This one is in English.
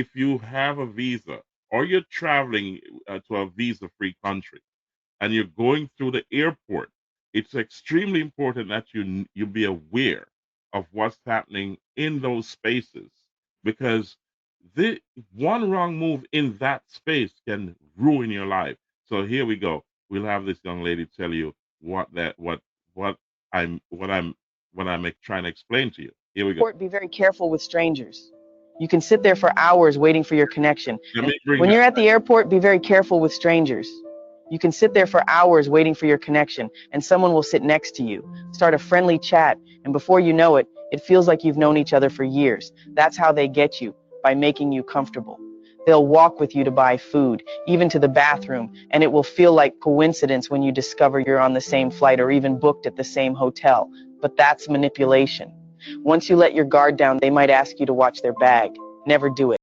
if you have a visa or you're traveling to a visa-free country and you're going through the airport, it's extremely important that you be aware of what's happening in those spaces because the one wrong move in that space can ruin your life. So here we go. We'll have this young lady tell you what I'm trying to explain to you. Here we go. Be very careful with strangers. You can sit there for hours waiting for your connection. Let And me bring when that you're at back. the airport, be very careful with strangers. You can sit there for hours waiting for your connection, and someone will sit next to you, start a friendly chat, and before you know it, it feels like you've known each other for years. That's how they get you, by making you comfortable. They'll walk with you to buy food, even to the bathroom, and it will feel like coincidence when you discover you're on the same flight or even booked at the same hotel. But that's manipulation. Once you let your guard down, they might ask you to watch their bag. Never do it.